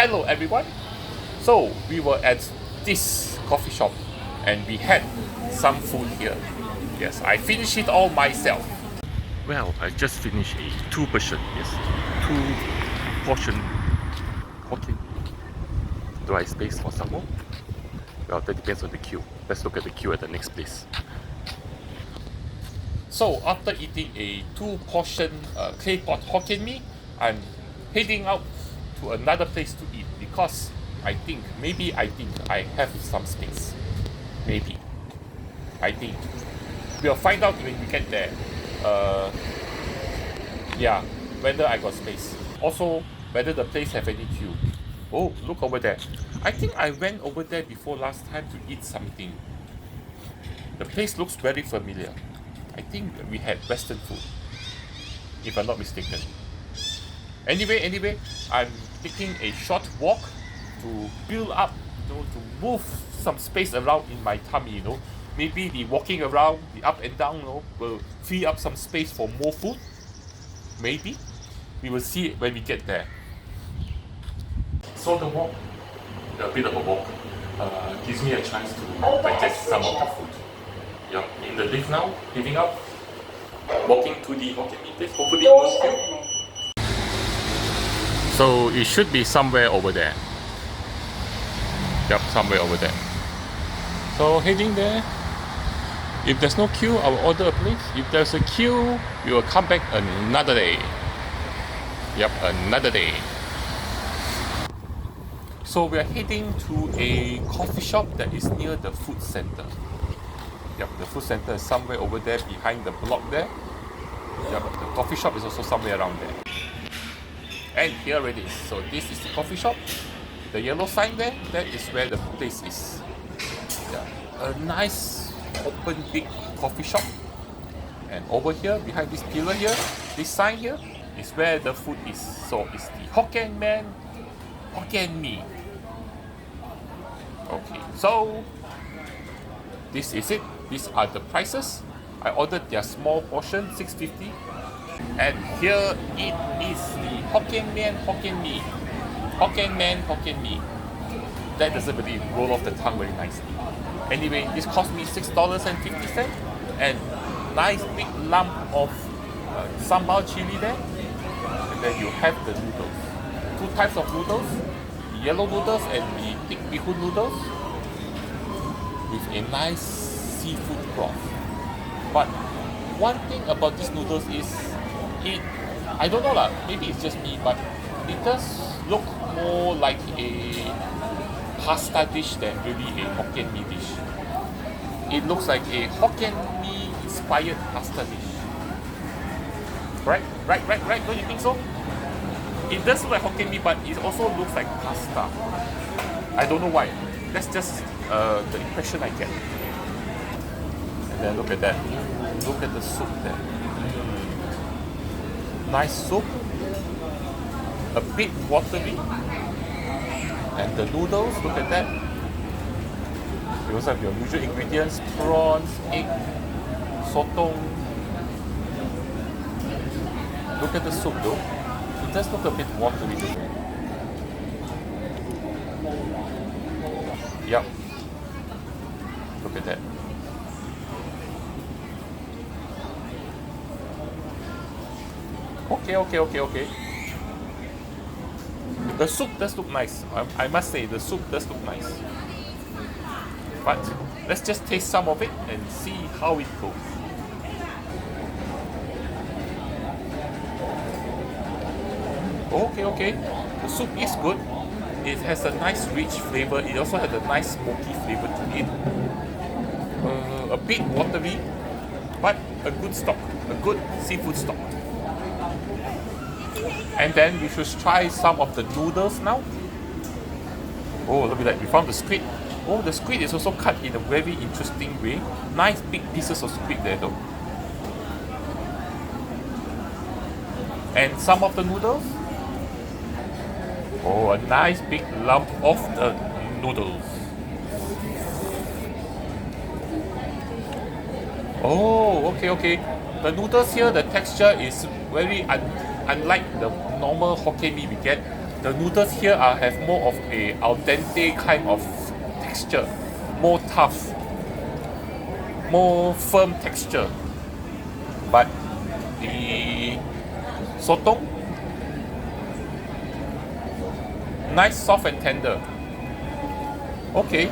Hello everyone. So we were at this coffee shop and we had some food here. Yes, I finished it all myself. Well, I just finished a 2 portion, yes, 2 portion Hokkien Mee. Do I space for some more? Well, that depends on the queue. Let's look at the queue at the next place. So after eating a 2 portion claypot Hokkien Mee, I'm heading out to another place to eat because I think I have some space. Maybe. I think. We'll find out when we get there. Yeah, whether I got space. Also, whether the place have any queue. Oh, look over there. I think I went over there before last time to eat something. The place looks very familiar. I think we had Western food, if I'm not mistaken. Anyway, I'm taking a short walk to build up, to move some space around in my tummy, Maybe the walking around, the up and down, will free up some space for more food. Maybe. We will see it when we get there. So the walk, a bit of a walk, gives me a chance to digest some of the food. Yeah, in the lift now, living up, walking to the Hokkien Mee place, hopefully no queue. So it should be somewhere over there. Yep, somewhere over there. So heading there. If there's no queue, I will order a plate. If there's a queue, we will come back another day. Yep, another day. So we are heading to a coffee shop that is near the food center. Yep, the food center is somewhere over there behind the block there. Yep, the coffee shop is also somewhere around there. And here it is. So this is the coffee shop. The yellow sign there, that is where the place is. Yeah, a nice open big coffee shop. And over here, behind this pillar here, this sign here, is where the food is. So it's the Hokkien Mee. Okay, so this is it. These are the prices. I ordered their small portion, $6.50. And here it is the Hokkien Mee. That doesn't really roll off the tongue very nicely. Anyway, this cost me $6.50 and nice big lump of sambal chili there. And then you have the noodles. 2 types of noodles, the yellow noodles and the thick bihun noodles with a nice seafood broth. But one thing about these noodles is I don't know lah, maybe it's just me, but it does look more like a pasta dish than really a Hokkien Mee dish. It looks like a Hokkien Mee inspired pasta dish. Right? Don't you think so? It does look like Hokkien Mee, but it also looks like pasta. I don't know why. That's just the impression I get. And then look at that. Look at the soup there. Nice soup. A bit watery. And the noodles, look at that. You also have your usual ingredients, prawns, egg, sotong. Look at the soup though. It does look a bit watery. Yep. Look at that. Okay. The soup does look nice. I must say, the soup does look nice. But let's just taste some of it and see how it goes. Okay. The soup is good. It has a nice rich flavor. It also has a nice smoky flavor to it. A bit watery, but a good stock. A good seafood stock. And then we should try some of the noodles now. Oh, look at that. We found the squid. Oh, the squid is also cut in a very interesting way. Nice big pieces of squid there though. And some of the noodles. Oh, a nice big lump of the noodles. Oh, okay. The noodles here, the texture is very unlike the normal Hokkien Mee we get. the noodles here have more of a al dente kind of texture, more tough, more firm texture. But the sotong, nice, soft and tender. Okay.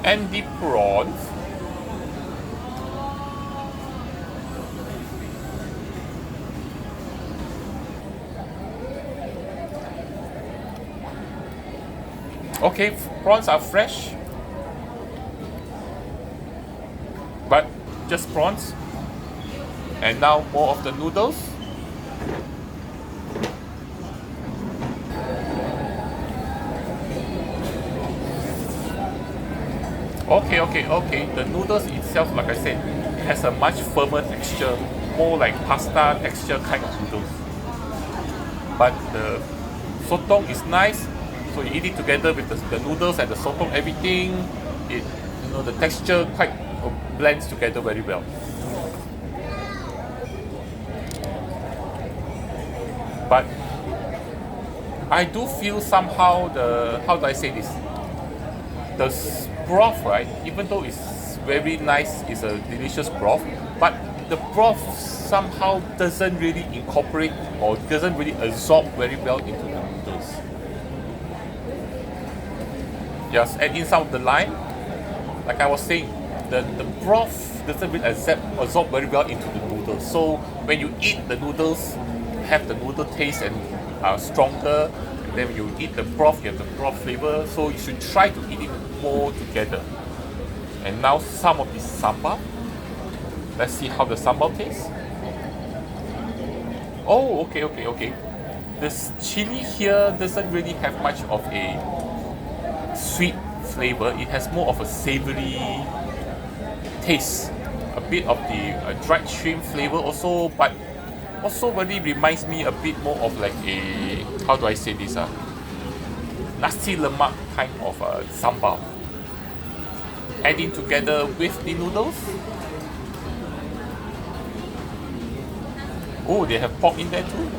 And the prawns, okay, prawns are fresh, but just prawns. And now more of the noodles. Okay. The noodles itself, like I said, has a much firmer texture, more like pasta texture kind of noodles. But the sotong is nice, so you eat it together with the noodles and the sotong, everything. It, the texture quite blends together very well. But I do feel somehow how do I say this? The broth, right? Even though it's very nice, it's a delicious broth, but the broth somehow doesn't really incorporate or doesn't really absorb very well into the noodles. Just add in some of the lime. Like I was saying, the broth doesn't really absorb very well into the noodles. So when you eat the noodles, have the noodle taste and stronger. Then when you eat the broth, you have the broth flavor. So you should try to eat it more together. And now some of the sambal. Let's see how the sambal tastes. Oh, okay. This chili here doesn't really have much of a sweet flavor. It has more of a savory taste. A bit of the dried shrimp flavor also, but also really reminds me a bit more of like a, how do I say this, nasi lemak kind of sambal. Adding together with the noodles. Oh, they have pork in there too.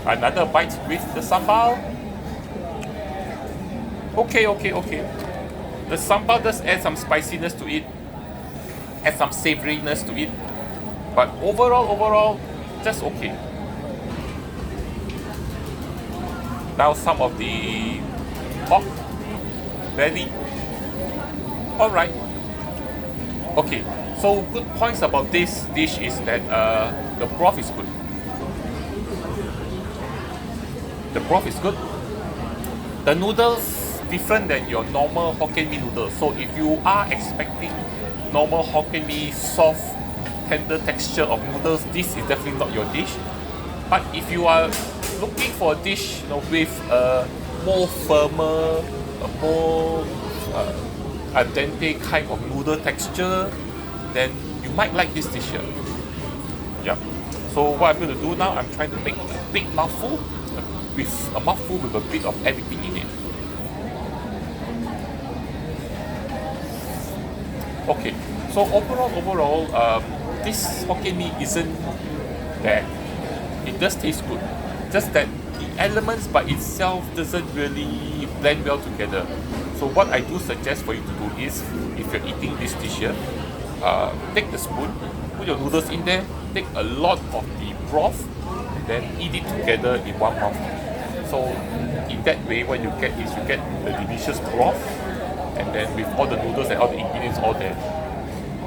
Another bite with the sambal. Okay. The sambal does add some spiciness to it, add some savouriness to it, but overall, just okay. Now some of the pork belly. Alright. Okay, so good points about this dish is that the broth is good. The broth is good. The noodles different than your normal Hokkien Mee noodles. So if you are expecting normal Hokkien Mee soft, tender texture of noodles, this is definitely not your dish. But if you are looking for a dish, with a more firmer, a more al dente kind of noodle texture, then you might like this dish here. Yeah. So what I'm going to do now, I'm trying to make a big mouthful with a bit of everything in it. Okay, so overall, this Hokkien Mee isn't bad. It does taste good. Just that the elements by itself doesn't really blend well together. So what I do suggest for you to do is, if you're eating this dish here, take the spoon, put your noodles in there, take a lot of the broth, and then eat it together in one mouth. So in that way, what you get is you get the delicious broth, and then with all the noodles and all the ingredients all there.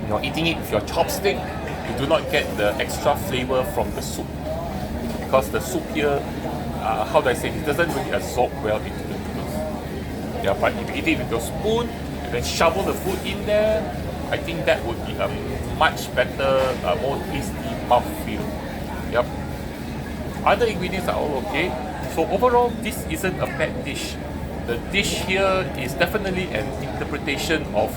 You're eating it with your chopstick, you do not get the extra flavor from the soup. Because the soup here, how do I say, it doesn't really absorb well into the noodles. Yeah, but if you eat it with your spoon, and then shovel the food in there, I think that would be a much better, more tasty mouthfeel. Yep. Other ingredients are all okay. So overall, this isn't a bad dish. The dish here is definitely an interpretation of,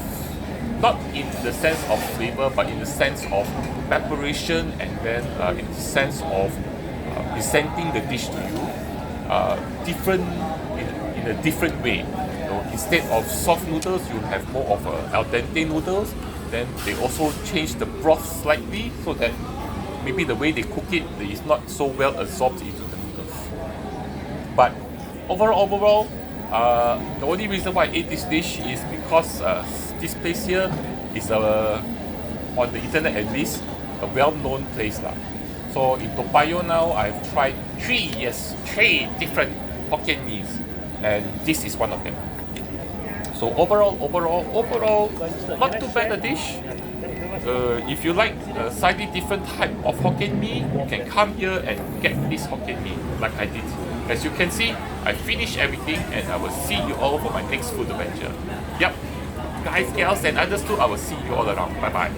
not in the sense of flavor, but in the sense of preparation, and then in the sense of presenting the dish to you, different in a different way. Instead of soft noodles, you have more of al dente noodles. then they also change the broth slightly so that maybe the way they cook it is not so well absorbed into the noodles. But overall, the only reason why I ate this dish is because this place here is on the internet at least, a well-known place lah. So in Toa Payoh now, I've tried three different Hokkien Mees, and this is one of them. So overall, not too bad a dish. If you like a slightly different type of Hokkien Mee, you can come here and get this Hokkien Mee like I did. As you can see, I finished everything, and I will see you all for my next food adventure. Yep, guys, gals, and others too, I will see you all around. Bye bye.